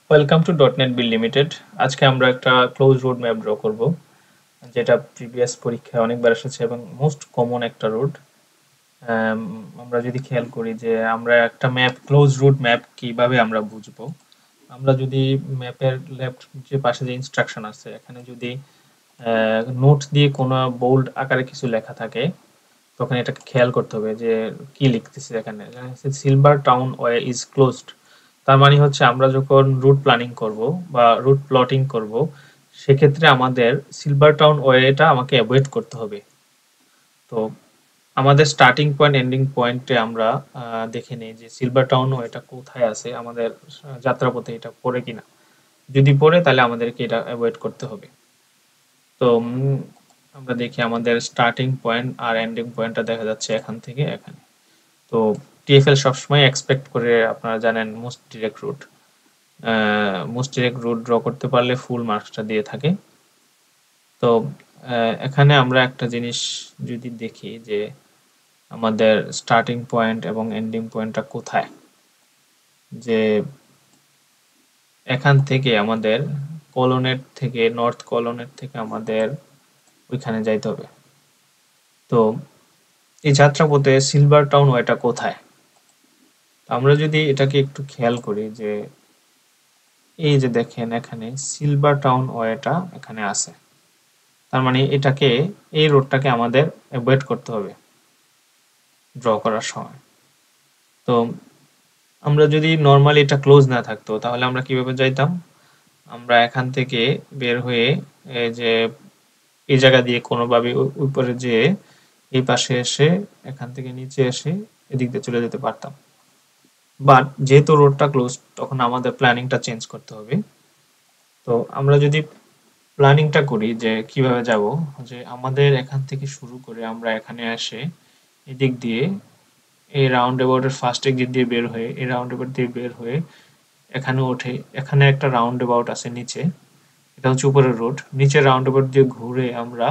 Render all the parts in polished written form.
Welcome to ডটনেট bill limited. আজকে আমরা একটা ক্লোজ রোড ম্যাপ ড্র করব, যেটা প্রিভিয়াস পরীক্ষায় অনেকবার এসেছে এবং মোস্ট কমন একটা রোড। আমরা যদি খেয়াল করি যে আমরা একটা ম্যাপ, ক্লোজ রোড ম্যাপ কিভাবে আমরা বুঝবো, আমরা যদি ম্যাপের লেফট যে পাশে যে ইনস্ট্রাকশন আছে এখানে যদি নোট দিয়ে কোনো বোল্ড আকারে কিছু লেখা থাকে, তখন এটাকে খেয়াল করতে হবে যে কি লিখতেছে। এখানে silver town way is closed, তার মানে হচ্ছে আমরা যখন রুট প্ল্যানিং করব বা রুট প্লটিং করব, সেক্ষেত্রে আমাদের সিলভার টাউন ওয়েটা আমাকে অ্যাভয়েড করতে হবে। তো আমাদের স্টার্টিং পয়েন্ট এন্ডিং পয়েন্টে আমরা দেখে নিই যে সিলভার টাউন ওয়েটা কোথায় আছে, আমাদের যাত্রাপথে এটা পড়ে কিনা। যদি পড়ে তাহলে আমাদেরকে এটা অ্যাভয়েড করতে হবে। তো আমরা দেখি আমাদের স্টার্টিং পয়েন্ট আর এন্ডিং পয়েন্টটা দেখা যাচ্ছে এখান থেকে এখানে। তো টিএফএল সবসময় এক্সপেক্ট করে, আপনারা জানেন, মোস্ট ডিরেক্ট রুট ড্র করতে পারলে ফুল মার্কসটা দিয়ে থাকে। তো এখানে আমরা একটা জিনিস যদি দেখি যে আমাদের স্টার্টিং পয়েন্ট এবং এন্ডিং পয়েন্টটা কোথায়, যে এখান থেকে আমাদের কলোনেট থেকে, নর্থ কলোনেট থেকে আমাদের ওইখানে যাইতে হবে। তো এই যাত্রাপথে সিলভার টাউন ওয়েটা কোথায়? আমরা যদি এটাকে একটু খেয়াল করি যে এই যে দেখেন এখানে সিলভার টাউন ওয়েটা এখানে আছে, তার মানে এটাকে, এই রোডটাকে আমাদের অ্যাভয়েড করতে হবে ড্র করার সময়। তো আমরা যদি নর্মালি এটা ক্লোজ না থাকতো তাহলে আমরা কিভাবে যাইতাম? আমরা এখান থেকে বের হয়ে এই যে এই জায়গা দিয়ে কোনোভাবে উপরে যেয়ে এই পাশে এসে এখান থেকে নিচে এসে এদিক দিয়ে চলে যেতে পারতাম। বাট যেহেতু রোডটা ক্লোজ, তখন আমাদের প্ল্যানিংটা চেঞ্জ করতে হবে। তো আমরা যদি প্ল্যানিংটা করি যে কিভাবে যাব, যে আমাদের এখান থেকে শুরু করে আমরা এখানে আসে এদিক দিয়ে এই রাউন্ড অ্যাবাউটের ফার্স্ট এক্সিট দিয়ে বের হয়ে, এই রাউন্ড অ্যাবাউট দিয়ে বের হয়ে এখানে ওঠে, এখানে একটা রাউন্ড অ্যাবাউট আছে নিচে, এটা হচ্ছে উপরের রোড। নিচে রাউন্ড অ্যাবাউট দিয়ে ঘুরে আমরা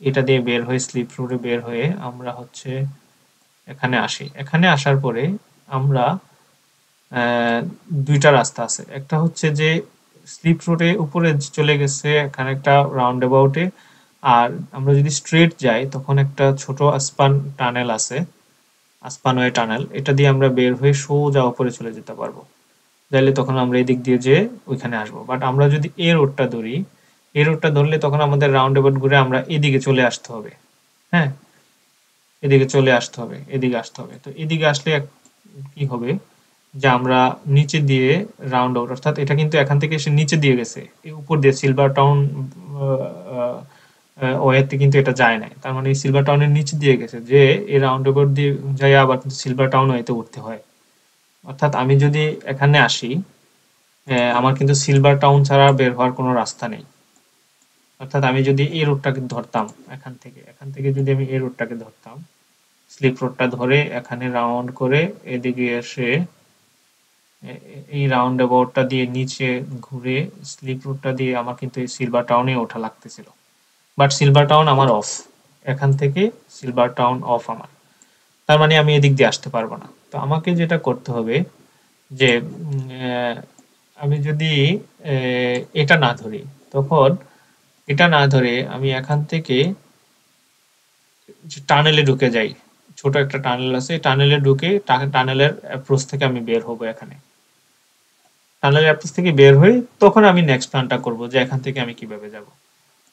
এটা দিয়ে বের হয়ে স্লিপ রোডে বের হয়ে আমরা হচ্ছে এখানে আসি। এখানে আসার পরে আমরা দুইটা রাস্তা আছে, একটা হচ্ছে যে স্লিপ রোডে উপরে চলে গেছে এখানে একটা রাউন্ড অ্যাবাউটে, আর আমরা যদি স্ট্রেট যাই তখন একটা ছোট আসপান টানেল আছে, আসপানওয়ে টানেল, এটা দিয়ে আমরা বের হয়ে সোজা উপরে চলে যেতে পারবো। তাহলে তখন আমরা এদিক দিয়ে যে ওইখানে আসবো। বাট আমরা যদি এই রোডটা ধরি, এই রোডটা ধরলে তখন আমাদের রাউন্ড অ্যাবাউট ঘুরে আমরা এদিকে চলে আসতে হবে। হ্যাঁ, এদিকে চলে আসতে হবে, এদিকে আসতে হবে। তো এদিকে আসলে কি হবে, যে আমরা নিচে দিয়ে রাউন্ড আউট, অর্থাৎ এটা কিন্তু এখান থেকে এসে নিচে দিয়ে গেছে, এই উপর দিয়ে সিলভার টাউন ওয়েতে কিন্তু এটা যায় নাই, তার মানে সিলভার টাউনের নিচে দিয়ে গেছে, যে এই রাউন্ড অ্যাবাউট দিয়ে যাই আবার কিন্তু সিলভার টাউন ওয়েতে উঠতে হয়। অর্থাৎ আমি যদি এখানে আসি, আমার কিন্তু সিলভার টাউন ছাড়া বের হওয়ার কোনো রাস্তা নেই। অর্থাৎ আমি যদি এই রোডটাকে ধরতাম, এখান থেকে যদি আমি এই রোডটাকে ধরতাম, স্লিপ রোডটা ধরে এখানে রাউন্ড করে এদিকে এসে এই রাউন্ড অ্যাবাউটটা দিয়ে নিচে ঘুরে স্লিপ রোডটা দিয়ে আমার কিন্তু এই সিলভার টাউনে ওঠা লাগতেছিল। বাট সিলভার টাউন আমার অফ, এখান থেকে সিলভার টাউন অফ আমার, তার মানে আমি এদিক দিয়ে আসতে পারবো না। তো আমাকে যেটা করতে হবে যে আমি যদি এটা না ধরি, তখন এটা না ধরে আমি এখান থেকে টানেলে ঢুকে যাই। ছোট একটা টানেল আছে, টানেলে ঢুকে টানেলের অ্যাপ্রোচ থেকে আমি বের হবো। এখানে টানেলের অ্যাপ্রোচ থেকে বের হই, তখন আমি নেক্সট প্ল্যানটা করবো যে এখান থেকে আমি কিভাবে যাব।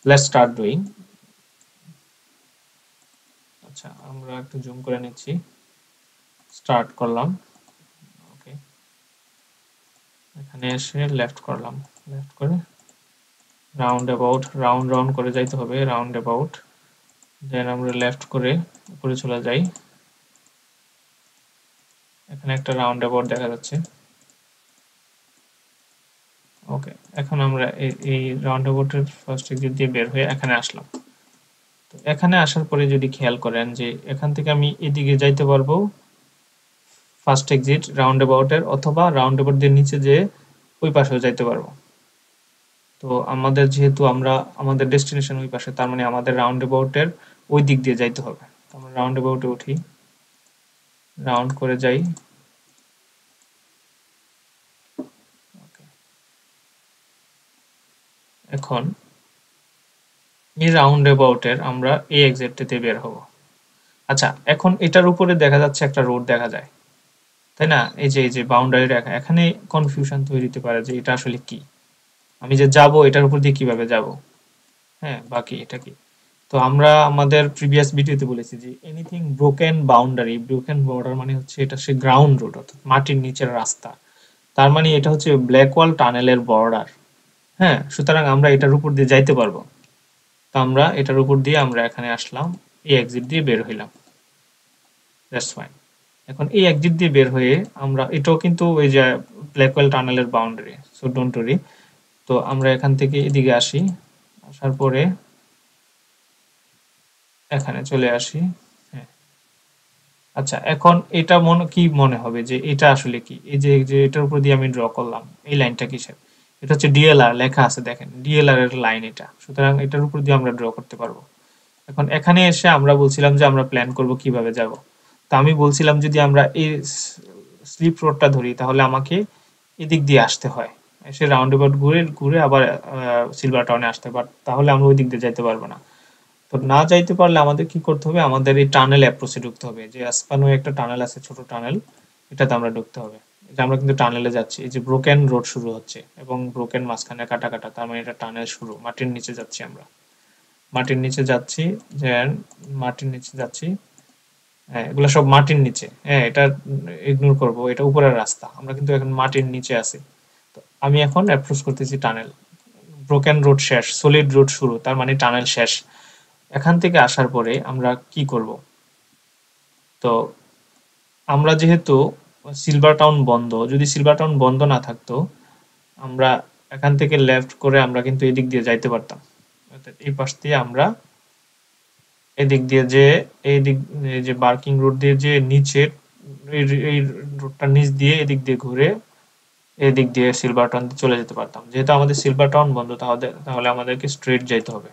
Let's start doing. আচ্ছা, আমরা একটু জুম করে নিচ্ছি, স্টার্ট করলাম। ওকে, এখানে এসে লেফট করলাম, লেফট করে রাউন্ড অ্যাবাউট, রাউন্ড করে যাইতে হবে, রাউন্ড অ্যাবাউট, দেন আমরা লেফট করে উপরে চলে যাই। এখানে একটা রাউন্ড অ্যাবাউট দেখা যাচ্ছে। ওকে, এখন আমরা এই রাউন্ড অ্যাবাউটের ফার্স্ট এক্সিট দিয়ে বের হয়ে এখানে আসলাম। তো এখানে আসার পরে যদি খেয়াল করেন যে এখান থেকে আমি এদিকে যাইতে পারবো ফার্স্ট এক্সিট রাউন্ড অ্যাবাউটের, অথবা রাউন্ড অ্যাবাউট দিয়ে নিচে যেয়ে ওই পাশেও যাইতে পারবো। তো আমাদের যেহেতু আমাদের ডেস্টিনেশন ওই পাশে, তার মানে আমাদের রাউন্ড অ্যাবাউটের ওই দিক দিয়ে যাইতে হবে। আমরা রাউন্ড অ্যাবাউটে উঠি, রাউন্ড করে যাই। ওকে, এখন এই রাউন্ড অ্যাবাউটের আমরা এই এক্সিটটিতে বের হব। আচ্ছা, এখন এটার উপরে দেখা যাচ্ছে একটা রোড দেখা যায়, তাই না? এই যে বাউন্ডারি রেখা, এখানে কনফিউশন তৈরি হতে পারে যে এটা আসলে কি, আমি যে যাব এটার উপর দিয়ে কিভাবে যাব, হ্যাঁ, বাকি এটা কি। তো আমরা আমাদের প্রিভিয়াস ভিডিওতে বলেছি যে anything broken boundary, broken border মানে হচ্ছে এটা সে গ্রাউন্ড রোড, অর্থাৎ মাটির নিচের রাস্তা। তার মানে এটা হচ্ছে ব্ল্যাক ওয়াল টানেলের বর্ডার। হ্যাঁ, সুতরাং আমরা এটার উপর দিয়ে যাইতে পারবো। তো আমরা এটার উপর দিয়ে আমরা এখানে আসলাম, এই এক্সিট দিয়ে বের হইলাম। That's fine. এখন এই এক্সিট দিয়ে বের হয়ে আমরা, এটাও কিন্তু ওই যে ব্ল্যাক ওয়াল টানেলের বাউন্ডারি, সো ডোন্ট ওরি। তো আমরা এখান থেকে এদিকে আসি, আসার পরে এখানে চলে আসি। হ্যাঁ, আচ্ছা, এখন এটা কি মনে হবে যে এটা আসলে কি, এই যে এটার উপর দিয়ে আমি ড্র করলাম, এই লাইনটা কিসের? এটা হচ্ছে ডিএলআর লেখা আছে, দেখেন ডিএলআর এর লাইন এটা, সুতরাং এটার উপর দিয়ে আমরা ড্র করতে পারবো। এখন এখানে এসে আমরা বলছিলাম যে আমরা প্ল্যান করব কিভাবে যাব। তো আমি বলছিলাম যদি আমরা এই স্লিপ রোডটা ধরি তাহলে আমাকে এদিক দিয়ে আসতে হয়, এসে রাউন্ড অ্যাবাউট ঘুরে ঘুরে আবার সিলভার টাউনে আসতে হয়, বাট তাহলে আমরা ওই দিক দিয়ে যাইতে পারবো না। তো না যাইতে পারলে আমাদের কি করতে হবে, আমাদের এই টানেল অ্যাপ্রোচে ঢুকতে হবে, যে আসপানো একটা টানেল আছে, ছোট টানেল, এটাতে আমরা ঢুকতে হবে। যে আমরা কিন্তু টানেলে যাচ্ছি, এই যে ব্রোকেন রোড শুরু হচ্ছে এবং ব্রোকেন মাঝখানে কাটা কাটা, তার মানে এটা টানেল শুরু, মাটির নিচে যাচ্ছি আমরা, মাটির নিচে যাচ্ছি, যে মাটির নিচে যাচ্ছি। হ্যাঁ, এগুলো সব মাটির নিচে, হ্যাঁ, এটা ইগনোর করবো, এটা উপরের রাস্তা, আমরা কিন্তু এখন মাটির নিচে আছি। তো আমি এখন অ্যাপ্রোচ করতেছি টানেল, ব্রোকেন রোড শেষ, সলিড রোড শুরু, তার মানে টানেল শেষ। এখান থেকে আসার পরে আমরা কি করব, তো আমরা যেহেতু সিলভার টাউন বন্ধ, যদি সিলভার টাউন বন্ধ না থাকতো আমরা এখান থেকে লেফট করে আমরা কিন্তু এদিক দিয়ে যাইতে পারতাম, অর্থাৎ এই পাশ দিয়ে আমরা এদিক দিয়ে যে এই দিক, এই যে বার্কিং রোড দিয়ে যে নিচে, এই রোডটা নিচ দিয়ে এদিক দিয়ে ঘুরে এদিক দিয়ে সিলভার টাউন চলে যেতে পারতাম। যেহেতু আমাদের সিলভার টাউন বন্ধ, তাহলে আমাদেরকে স্ট্রেট যাইতে হবে,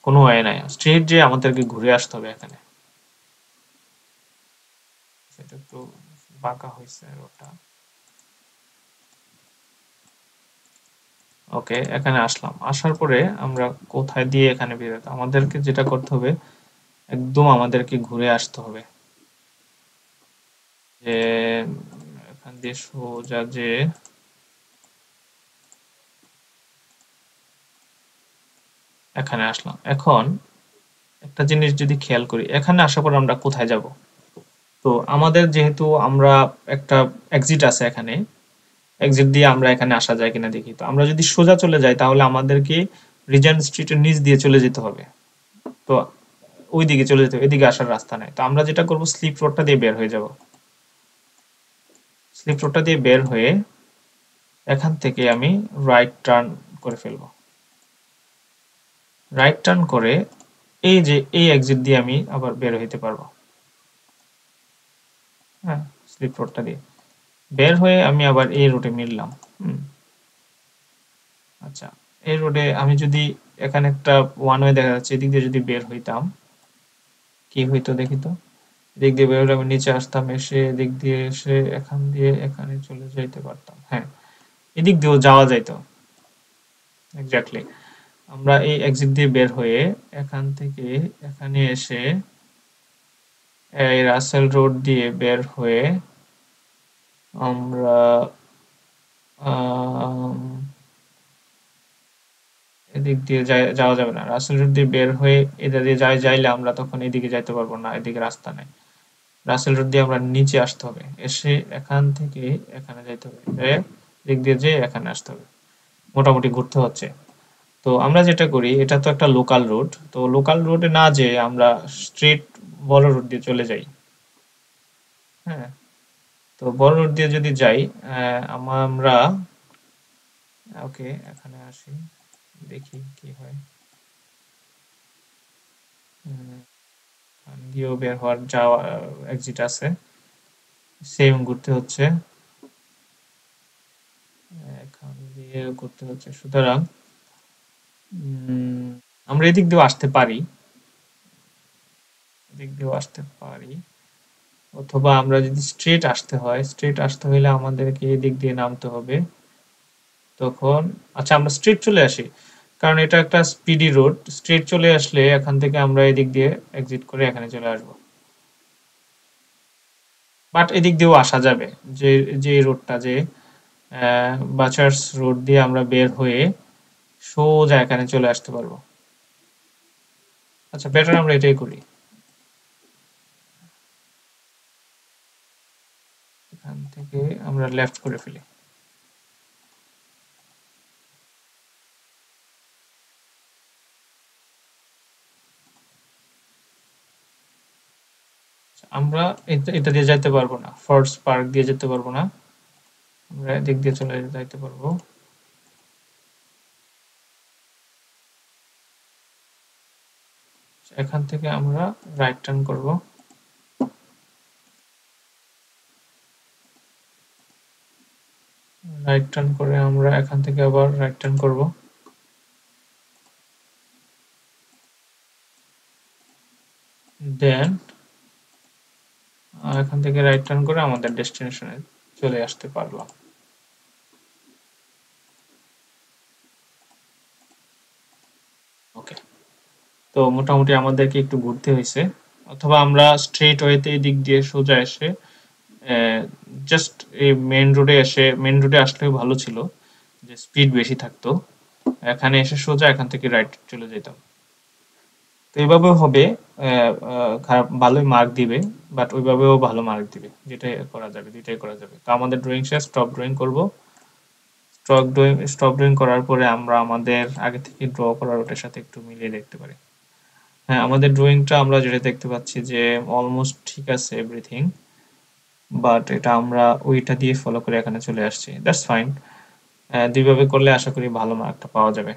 কোনো ওয়ে নাই, স্ট্রেট যে আমাদেরকে ঘুরে আসতে হবে এখানে। সেটা একটু বাঁকা হয়েছে রোডটা। ওকে, এখানে আসলাম, আসার পরে আমরা কোথায় দিয়ে এখানে বেরোতে, আমাদেরকে যেটা করতে হবে, একদম আমাদেরকে ঘুরে আসতে হবে, যে এখান দিয়ে সোজা যে এখানে আসলাম। এখন একটা জিনিস যদি খেয়াল করি, এখানে আসার পর আমরা কোথায় যাব, তো আমাদের যেহেতু আমরা একটা এক্সিট আছে এখানে, এক্সিট দিয়ে আমরা এখানে আসা যায় কিনা দেখি। তো আমরা যদি সোজা চলে যাই তাহলে আমাদেরকে রিজেন্ট স্ট্রিটের নিচ দিয়ে চলে যেতে হবে, তো ওই দিকে চলে যেতে হবে, এদিকে আসার রাস্তা নাই। তো আমরা যেটা করব, স্লিপ রোডটা দিয়ে বের হয়ে যাব, স্লিপ রোডটা দিয়ে বের হয়ে এখান থেকে আমি রাইট টার্ন করে ফেলবো, রাইট টার্ন করে এই যে এই এক্সিট দিয়ে আমি আবার বের হইতে পারবো। হ্যাঁ, স্লিপ রোডটা দিয়ে বের হয়ে আমি আবার এই রুটে মিললাম। আচ্ছা, এই রোডে আমি যদি, এখানে একটা ওয়ান ওয়ে দেখা যাচ্ছে, এদিক দিয়ে যদি বের হইতাম কি হইতো দেখি তো। এদিক দিয়ে বের হলে আমি নিচে আসতাম, এসে এদিক দিয়ে এসে এখান দিয়ে এখানে চলে যাইতে পারতাম। হ্যাঁ, এদিক দিয়েও যাওয়া যাইতো, এক্স্যাক্টলি। আমরা এই এক্সিট দিয়ে বের হয়ে এখান থেকে এখানে এসে এই রাসেল রোড দিয়ে বের হয়ে আমরা এদিক দিয়ে যাওয়া যাবে না, রাসেল রোড দিয়ে বের হয়ে এদিক দিয়ে যাইলে আমরা তখন এদিকে যাইতে পারবো না, এদিকে রাস্তা নেই। রাসেল রোড দিয়ে আমরা নিচে আসতে হবে, এসে এখান থেকে এখানে যাইতে হবে, এদিক দিয়ে যে এখানে আসতে হবে, মোটামুটি ঘুরতে হচ্ছে। তো আমরা যেটা করি, এটা তো একটা লোকাল রোড, তো লোকাল রোডে না যেয়ে আমরা স্ট্রেট বড় রোড দিয়ে চলে যাই। হ্যাঁ, তো বড় রোড দিয়ে যদি যাই, আমরা ওকে এখানে আসি, দেখি কি হয়। দিয়েও বের হওয়ার যাওয়া এক্সিট আছে, সেম ঘুরতে হচ্ছে, এখান দিয়ে ঘুরতে হচ্ছে। সুতরাং আমরা এদিক দিয়েও আসতে পারি, এদিক দিয়েও আসতে পারি, অথবা আমরা যদি স্ট্রেট আসতে হয়, স্ট্রেট আসতে হলে আমাদেরকে এদিক দিয়ে নামতে হবে। তখন আচ্ছা আমরা স্ট্রেট চলে আসি, কারণ এটা একটা স্পিডি রোড। স্ট্রেট চলে আসলে এখান থেকে আমরা এদিক দিয়ে এক্সিট করে এখানে চলে আসব, বাট এদিক দিয়েও আসা যাবে। যে যে রোডটা, যে বাচার্স রোড দিয়ে আমরা বের হয়ে সোজা এখানে চলে আসতে পারবো। আচ্ছা বেটার আমরা এটাই করি, এখান থেকে আমরা লেফট করে ফেলি। আমরা এটা দিয়ে যাইতে পারবো না, ফোর্টস পার্ক দিয়ে যেতে পারবো না, আমরা এদিক দিয়ে চলে যাইতে পারবো। এখান থেকে আমরা রাইট টার্ন করব, রাইট টার্ন করে আমরা এখান থেকে আবার রাইট টার্ন করব, দেন এখান থেকে রাইট টার্ন করে আমাদের ডেস্টিনেশনে চলে আসতে পারলাম। ওকে, তো মোটামুটি আমাদেরকে একটু ঘুরতে হয়েছে, অথবা আমরা স্ট্রেট ওয়েতে এই দিক দিয়ে সোজা এসে জাস্ট এই মেন রোডে আসলেও ভালো ছিল, যে স্পিড বেশি থাকতো। এখানে এসে সোজা এখান থেকে রাইট চলে যেতাম। তো এইভাবেও হবে, খারাপ ভালোই মার্ক দিবে, বাট ওইভাবেও ভালো মার্ক দিবে, যেটাই করা যাবে, দুইটাই করা যাবে। তো আমাদের ড্রয়িং শেষ, স্টপ ড্রয়িং করব। স্টপ ড্রয়িং করার পরে আমরা আমাদের আগে থেকে ড্র করার ওটার সাথে একটু মিলিয়ে দেখতে পারি। হ্যাঁ, আমাদের ড্রয়িংটা আমরা যেটা দেখতে পাচ্ছি যে অলমোস্ট ঠিক আছে এভরিথিং, বাট এটা আমরা ওইটা দিয়ে ফলো করে এখানে চলে আসছি। দ্যাটস ফাইন, দুইভাবে করলে আশা করি ভালো মার্কটা পাওয়া যাবে।